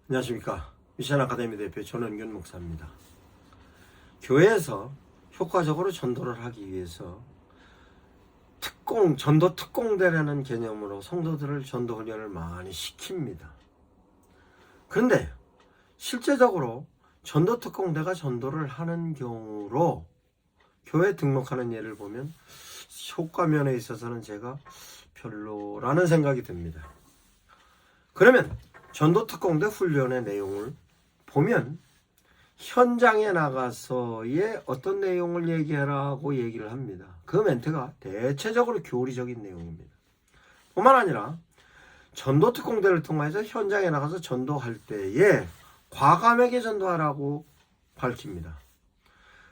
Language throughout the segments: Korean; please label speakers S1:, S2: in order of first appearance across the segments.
S1: 안녕하십니까. 미션 아카데미 대표 전원균 목사입니다. 교회에서 효과적으로 전도를 하기 위해서 전도 특공대라는 개념으로 성도들을 전도 훈련을 많이 시킵니다. 그런데 실제적으로 전도 특공대가 전도를 하는 경우로 교회 등록하는 예를 보면 효과 면에 있어서는 제가 별로라는 생각이 듭니다. 그러면 전도 특공대 훈련의 내용을 보면 현장에 나가서의 어떤 내용을 얘기하라고 얘기를 합니다. 그 멘트가 대체적으로 교리적인 내용입니다. 뿐만 아니라 전도 특공대를 통해서 현장에 나가서 전도할 때에 과감하게 전도하라고 밝힙니다.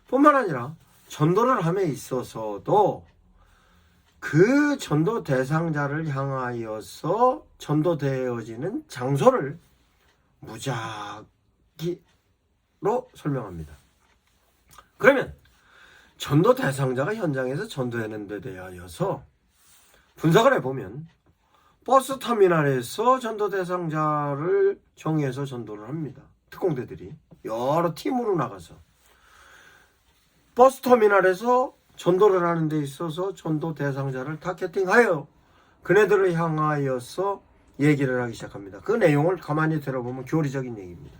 S1: 뿐만 아니라 전도를 함에 있어서도 그 전도 대상자를 향하여서 전도되어지는 장소를 무작위로 설명합니다. 그러면 전도 대상자가 현장에서 전도하는 데 대하여서 분석을 해보면 버스 터미널에서 전도 대상자를 정해서 전도를 합니다. 특공대들이 여러 팀으로 나가서 버스 터미널에서 전도를 하는 데 있어서 전도 대상자를 타겟팅하여 그네들을 향하여서 얘기를 하기 시작합니다. 그 내용을 가만히 들어보면 교리적인 얘기입니다.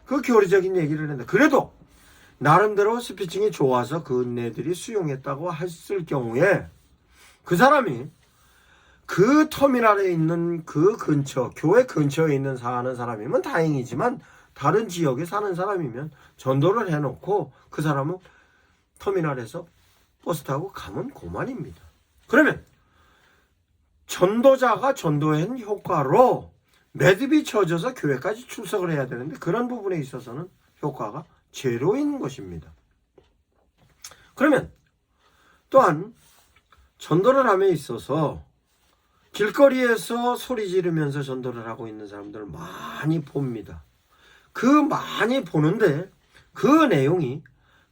S1: 그 교리적인 얘기를 했는데 그래도 나름대로 스피칭이 좋아서 그네들이 수용했다고 했을 경우에 그 사람이 그 터미널에 있는 그 근처, 교회 근처에 있는 사는 사람이면 다행이지만 다른 지역에 사는 사람이면 전도를 해놓고 그 사람은 터미널에서 버스 타고 가면 그만입니다. 그러면 전도자가 전도한 효과로 매듭이 쳐져서 교회까지 출석을 해야 되는데 그런 부분에 있어서는 효과가 제로인 것입니다. 그러면 또한 전도를 함에 있어서 길거리에서 소리 지르면서 전도를 하고 있는 사람들을 많이 봅니다. 그 많이 보는데 그 내용이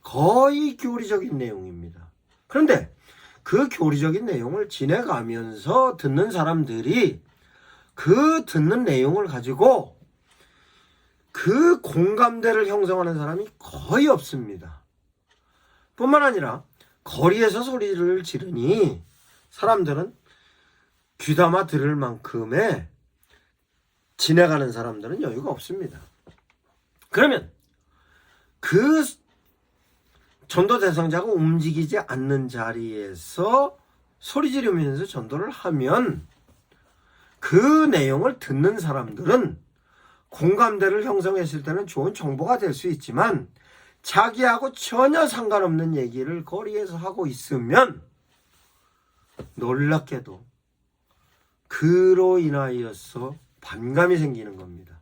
S1: 거의 교리적인 내용입니다. 그런데 그 교리적인 내용을 지내가면서 듣는 사람들이 그 듣는 내용을 가지고 그 공감대를 형성하는 사람이 거의 없습니다. 뿐만 아니라 거리에서 소리를 지르니 사람들은 귀담아 들을 만큼의 지내가는 사람들은 여유가 없습니다. 그러면 그 전도 대상자가 움직이지 않는 자리에서 소리 지르면서 전도를 하면 그 내용을 듣는 사람들은 공감대를 형성했을 때는 좋은 정보가 될 수 있지만 자기하고 전혀 상관없는 얘기를 거리에서 하고 있으면 놀랍게도 그로 인하여서 반감이 생기는 겁니다.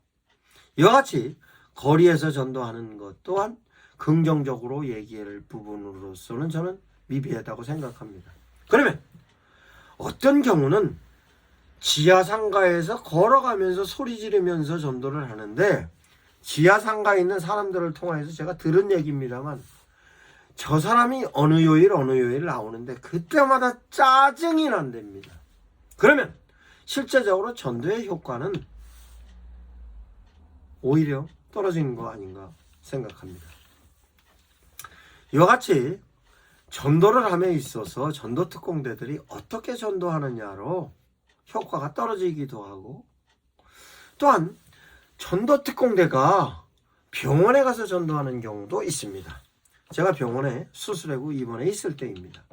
S1: 이와 같이 거리에서 전도하는 것 또한 긍정적으로 얘기할 부분으로서는 저는 미비하다고 생각합니다. 그러면 어떤 경우는 지하상가에서 걸어가면서 소리 지르면서 전도를 하는데 지하상가에 있는 사람들을 통해서 제가 들은 얘기입니다만 저 사람이 어느 요일 나오는데 그때마다 짜증이 난답니다. 그러면 실제적으로 전도의 효과는 오히려 떨어지는 거 아닌가 생각합니다. 이와 같이 전도를 함에 있어서 전도 특공대들이 어떻게 전도하느냐로 효과가 떨어지기도 하고 또한 전도 특공대가 병원에 가서 전도하는 경우도 있습니다. 제가 병원에 수술하고 입원해 있을 때입니다.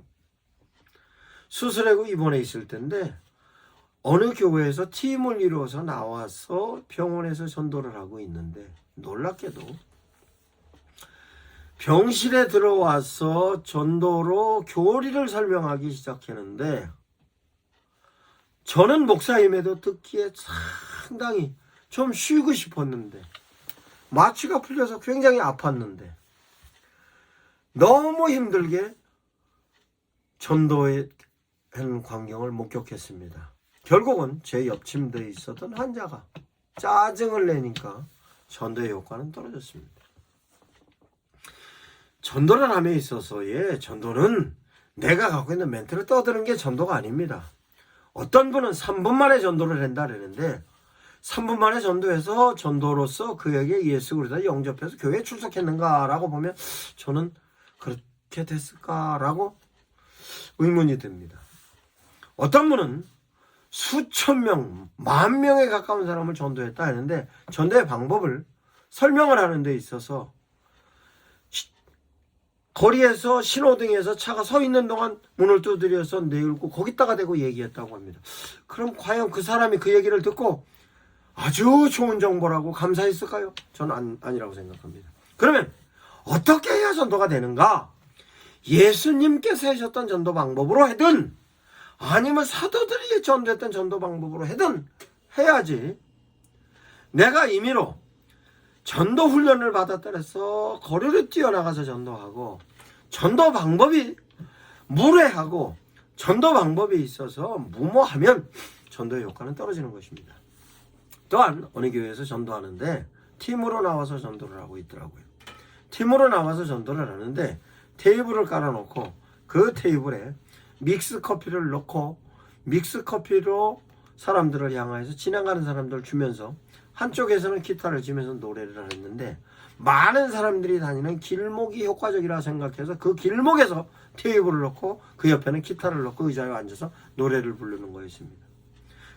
S1: 수술하고 입원해 있을 때인데 어느 교회에서 팀을 이루어서 나와서 병원에서 전도를 하고 있는데 놀랍게도 병실에 들어와서 전도로 교리를 설명하기 시작했는데 저는 목사임에도 듣기에 상당히 좀 쉬고 싶었는데 마취가 풀려서 굉장히 아팠는데 너무 힘들게 전도의 광경을 목격했습니다. 결국은 제 옆 침대에 있었던 환자가 짜증을 내니까 전도의 효과는 떨어졌습니다. 전도를 함에 있어서의 전도는 내가 갖고 있는 멘트를 떠드는 게 전도가 아닙니다. 어떤 분은 3분 만에 전도를 한다 그러는데 3분 만에 전도해서 전도로서 그에게 예수 그리스도를 영접해서 교회에 출석했는가라고 보면 저는 그렇게 됐을까라고 의문이 듭니다. 어떤 분은 수천 명, 만 명에 가까운 사람을 전도했다 했는데 전도의 방법을 설명을 하는 데 있어서 거리에서 신호등에서 차가 서 있는 동안 문을 두드려서 내밀고 거기다가 대고 얘기했다고 합니다. 그럼 과연 그 사람이 그 얘기를 듣고 아주 좋은 정보라고 감사했을까요? 저는 아니라고 생각합니다. 그러면 어떻게 해야 전도가 되는가? 예수님께서 하셨던 전도 방법으로 하든 아니면 사도들이 전도했던 전도 방법으로 하든 해야지. 내가 임의로 전도 훈련을 받았다 해서 거리를 뛰어나가서 전도하고 전도 방법이 무례하고 전도 방법이 있어서 무모하면 전도의 효과는 떨어지는 것입니다. 또한 어느 교회에서 전도하는데 팀으로 나와서 전도를 하고 있더라고요. 팀으로 나와서 전도를 하는데 테이블을 깔아놓고 그 테이블에 믹스 커피를 넣고 믹스 커피로 사람들을 향해서 지나가는 사람들 주면서 한쪽에서는 기타를 치면서 노래를 했는데 많은 사람들이 다니는 길목이 효과적이라 생각해서 그 길목에서 테이블을 놓고 그 옆에는 기타를 놓고 의자에 앉아서 노래를 부르는 거였습니다.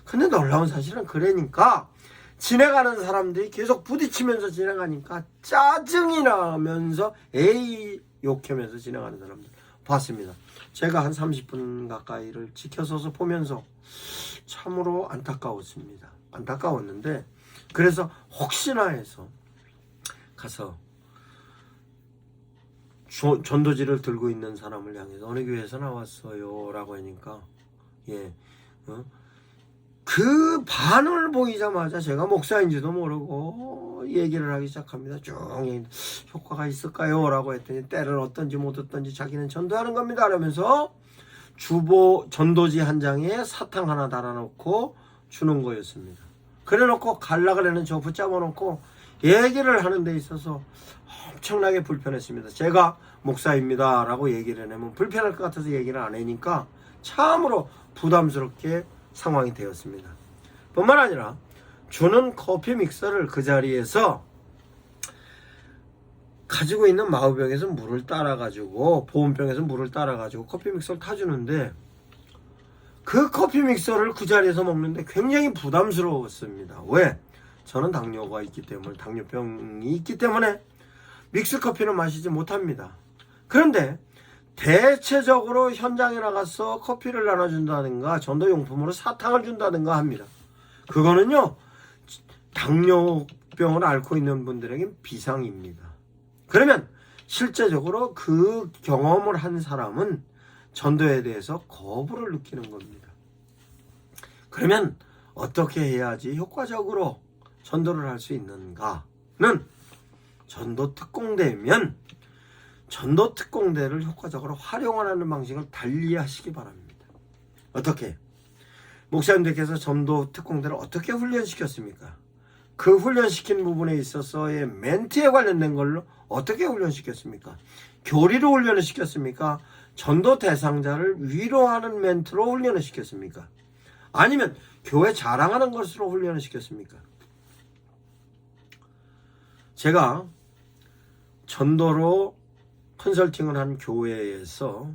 S1: 근데 놀라운 사실은 그러니까 지나가는 사람들이 계속 부딪히면서 지나가니까 짜증이 나면서 에이 욕하면서 지나가는 사람들 봤습니다. 제가 한 30분 가까이를 지켜서서 보면서 참으로 안타까웠습니다. 안타까웠는데 그래서 혹시나 해서 가서 전도지를 들고 있는 사람을 향해서 어느 교회에서 나왔어요 라고 하니까 그 반응을 보이자마자 제가 목사인지도 모르고 얘기를 하기 시작합니다. 쭉 효과가 있을까요? 라고 했더니 때를 얻든지 못 얻든지 자기는 전도하는 겁니다. 그러면서 전도지 한 장에 사탕 하나 달아놓고 주는 거였습니다. 그래놓고 갈라 그래는 저 붙잡아 놓고 얘기를 하는 데 있어서 엄청나게 불편했습니다. 제가 목사입니다 라고 얘기를 해내면 불편할 것 같아서 얘기를 안 하니까 참으로 부담스럽게 상황이 되었습니다. 뿐만 아니라 주는 커피 믹서를 그 자리에서 가지고 있는 마우병에서 물을 따라가지고 보온병에서 물을 따라가지고 커피 믹서를 타주는데 그 커피 믹서를 그 자리에서 먹는데 굉장히 부담스러웠습니다. 왜? 저는 당뇨가 있기 때문에 당뇨병이 있기 때문에 믹스 커피는 마시지 못합니다. 그런데 대체적으로 현장에 나가서 커피를 나눠준다든가 전도용품으로 사탕을 준다든가 합니다. 그거는요 당뇨병을 앓고 있는 분들에겐 비상입니다. 그러면 실제적으로 그 경험을 한 사람은 전도에 대해서 거부를 느끼는 겁니다. 그러면 어떻게 해야지 효과적으로 전도를 할 수 있는가는 전도 특공대면 전도 특공대를 효과적으로 활용하는 방식을 달리 하시기 바랍니다. 어떻게? 목사님들께서 전도 특공대를 어떻게 훈련시켰습니까? 그 훈련시킨 부분에 있어서의 멘트에 관련된 걸로 어떻게 훈련시켰습니까? 교리로 훈련을 시켰습니까? 전도 대상자를 위로하는 멘트로 훈련을 시켰습니까? 아니면 교회 자랑하는 것으로 훈련을 시켰습니까? 제가 전도로 컨설팅을 한 교회에서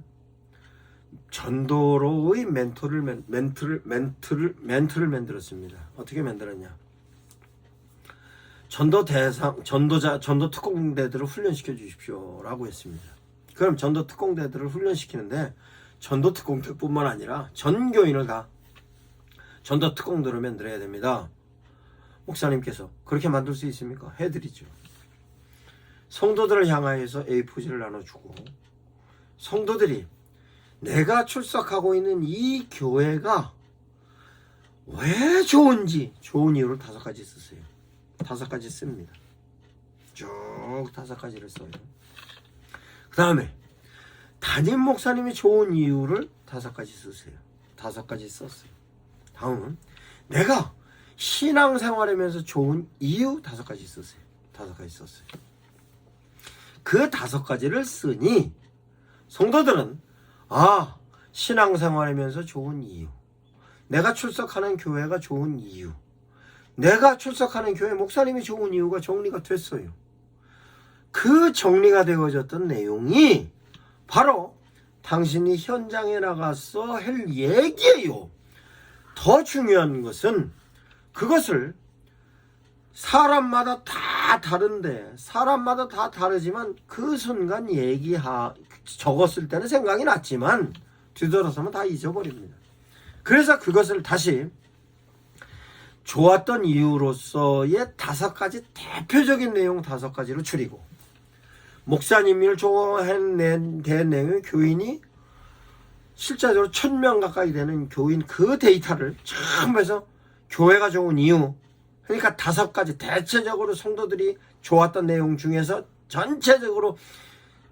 S1: 전도로의 멘트를 만들었습니다. 어떻게 만들었냐? 전도 특공대들을 훈련시켜 주십시오라고 했습니다. 그럼 전도 특공대들을 훈련시키는데 전도 특공대뿐만 아니라 전 교인을 다 전도 특공대로 만들어야 됩니다. 목사님께서 그렇게 만들 수 있습니까? 해드리죠. 성도들을 향하여서 A4지를 나눠주고 성도들이 내가 출석하고 있는 이 교회가 왜 좋은지 좋은 이유를 5가지 쓰세요. 5가지 씁니다. 쭉 5가지를 써요. 그 다음에 담임 목사님이 좋은 이유를 5가지 쓰세요. 5가지 썼어요. 다음은 내가 신앙생활하면서 좋은 이유 5가지 쓰세요. 5가지 썼어요. 그 5가지를 쓰니 성도들은 신앙생활하면서 좋은 이유, 내가 출석하는 교회가 좋은 이유, 내가 출석하는 교회 목사님이 좋은 이유가 정리가 됐어요. 그 정리가 되어졌던 내용이 바로 당신이 현장에 나가서 할 얘기예요. 더 중요한 것은 그것을 사람마다 다 다른데, 사람마다 다 다르지만 그 순간 적었을 때는 생각이 났지만 뒤돌아서면 다 잊어버립니다. 그래서 그것을 다시 좋았던 이유로서의 5가지 대표적인 내용 5가지로 줄이고, 목사님을 좋아한 내용의 교인이 실제적으로 1000명 가까이 되는 교인 그 데이터를 전부 해서 교회가 좋은 이유, 그러니까 5가지 대체적으로 성도들이 좋았던 내용 중에서 전체적으로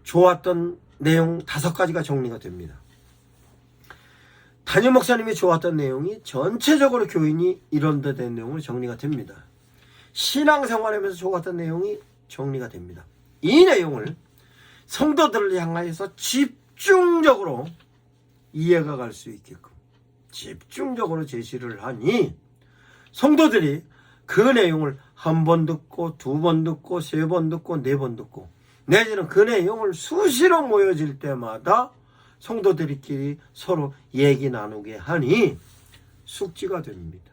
S1: 좋았던 내용 5가지가 정리가 됩니다. 담임 목사님이 좋았던 내용이 전체적으로 교인이 이런 데 된 내용으로 정리가 됩니다. 신앙생활하면서 좋았던 내용이 정리가 됩니다. 이 내용을 성도들을 향하여서 집중적으로 이해가 갈 수 있게끔 집중적으로 제시를 하니 성도들이 그 내용을 1번 듣고 2번 듣고 3번 듣고 4번 듣고 내지는 그 내용을 수시로 모여질 때마다 성도들끼리 서로 얘기 나누게 하니 숙지가 됩니다.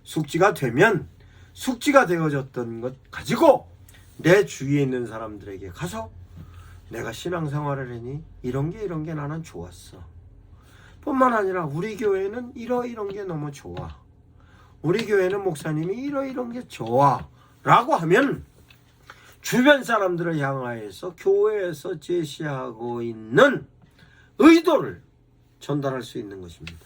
S1: 숙지가 되면 숙지가 되어졌던 것 가지고 내 주위에 있는 사람들에게 가서 내가 신앙생활을 하니 이런 게 나는 좋았어. 뿐만 아니라 우리 교회는 이런 게 너무 좋아. 우리 교회는 목사님이 이런 게 좋아. 라고 하면 주변 사람들을 향하여서 교회에서 제시하고 있는 의도를 전달할 수 있는 것입니다.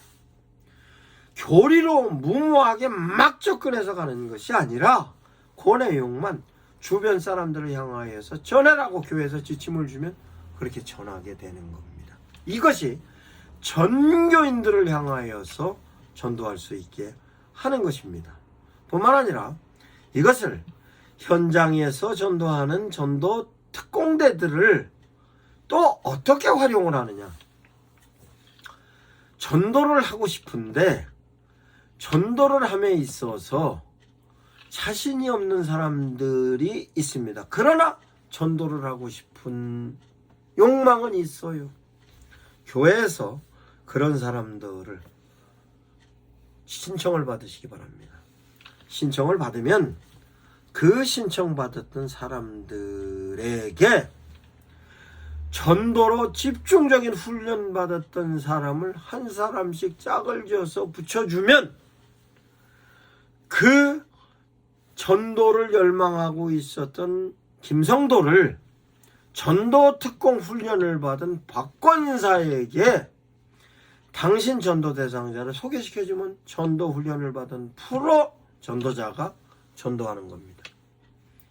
S1: 교리로 무모하게 막 접근해서 가는 것이 아니라 그 내용만 주변 사람들을 향하여서 전해라고 교회에서 지침을 주면 그렇게 전하게 되는 겁니다. 이것이 전교인들을 향하여서 전도할 수 있게 하는 것입니다. 뿐만 아니라 이것을 현장에서 전도하는 전도 특공대들을 또 어떻게 활용을 하느냐. 전도를 하고 싶은데 전도를 함에 있어서 자신이 없는 사람들이 있습니다. 그러나 전도를 하고 싶은 욕망은 있어요. 교회에서 그런 사람들을 신청을 받으시기 바랍니다. 신청을 받으면 그 신청받았던 사람들에게 전도로 집중적인 훈련 받았던 사람을 한 사람씩 짝을 지어서 붙여주면 그 전도를 열망하고 있었던 김성도를 전도 특공 훈련을 받은 박권사에게 당신 전도 대상자를 소개시켜주면 전도 훈련을 받은 프로 전도자가 전도하는 겁니다.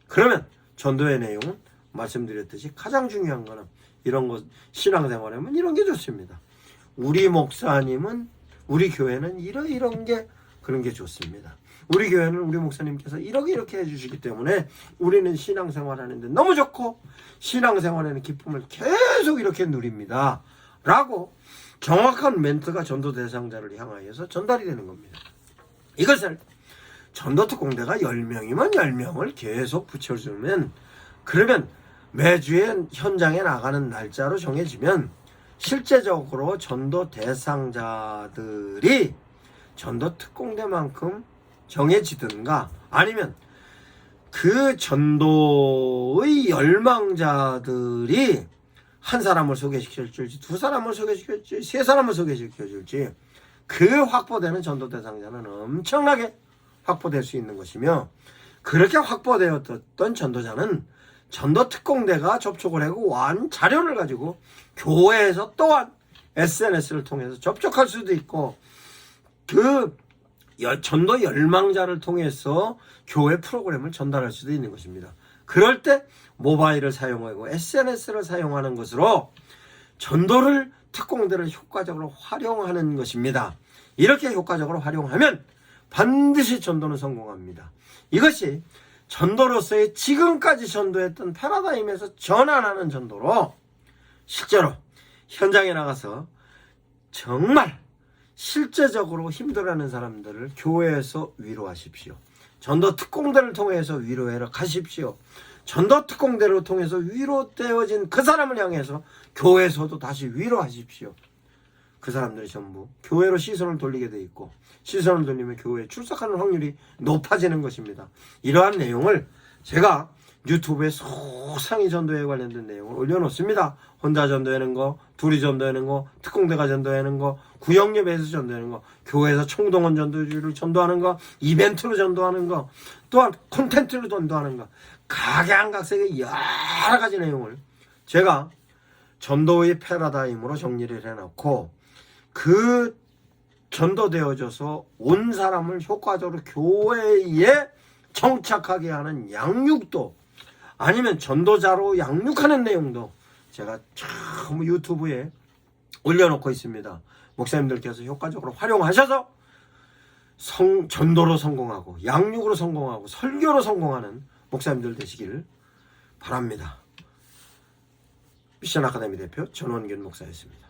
S1: 그러면 전도의 내용은 말씀드렸듯이 가장 중요한 거는 이런 것, 신앙생활하면 이런 게 좋습니다. 우리 목사님은, 우리 교회는 이런 게 그런 게 좋습니다. 우리 교회는 우리 목사님께서 이렇게 해주시기 때문에 우리는 신앙생활하는데 너무 좋고 신앙생활하는 기쁨을 계속 이렇게 누립니다. 라고 정확한 멘트가 전도 대상자를 향하여서 전달이 되는 겁니다. 이것을 전도특공대가 10명이면 10명을 계속 붙여주면, 그러면 매주에 현장에 나가는 날짜로 정해지면 실제적으로 전도 대상자들이 전도특공대만큼 정해지든가 아니면 그 전도의 열망자들이 한 사람을 소개시켜줄지 2사람을 소개시켜줄지 3사람을 소개시켜줄지 그 확보되는 전도 대상자는 엄청나게 확보될 수 있는 것이며, 그렇게 확보되었던 전도자는 전도특공대가 접촉을 하고 완 자료를 가지고 교회에서 또한 SNS를 통해서 접촉할 수도 있고 그 전도 열망자를 통해서 교회 프로그램을 전달할 수도 있는 것입니다. 그럴 때 모바일을 사용하고 SNS를 사용하는 것으로 전도를 특공대를 효과적으로 활용하는 것입니다. 이렇게 효과적으로 활용하면 반드시 전도는 성공합니다. 이것이 전도로서의 지금까지 전도했던 패러다임에서 전환하는 전도로 실제로 현장에 나가서 정말 실제적으로 힘들어하는 사람들을 교회에서 위로하십시오. 전도 특공대를 통해서 위로하러 가십시오. 전도 특공대를 통해서 위로되어진 그 사람을 향해서 교회에서도 다시 위로하십시오. 그 사람들이 전부 교회로 시선을 돌리게 돼 있고, 시선을 돌리면 교회에 출석하는 확률이 높아지는 것입니다. 이러한 내용을 제가 유튜브에 소상히 전도에 관련된 내용을 올려놓습니다. 혼자 전도하는 거, 둘이 전도하는 거, 특공대가 전도하는 거, 구역예배에서 전도하는 거, 교회에서 총동원 전도주를 전도하는 거, 이벤트로 전도하는 거, 또한 콘텐츠로 전도하는 거, 각양각색의 여러 가지 내용을 제가 전도의 패러다임으로 정리를 해놓고, 그 전도되어져서 온 사람을 효과적으로 교회에 정착하게 하는 양육도, 아니면 전도자로 양육하는 내용도 제가 참 유튜브에 올려놓고 있습니다. 목사님들께서 효과적으로 활용하셔서 전도로 성공하고, 양육으로 성공하고, 설교로 성공하는 목사님들 되시길 바랍니다. 미션 아카데미 대표 전원균 목사였습니다.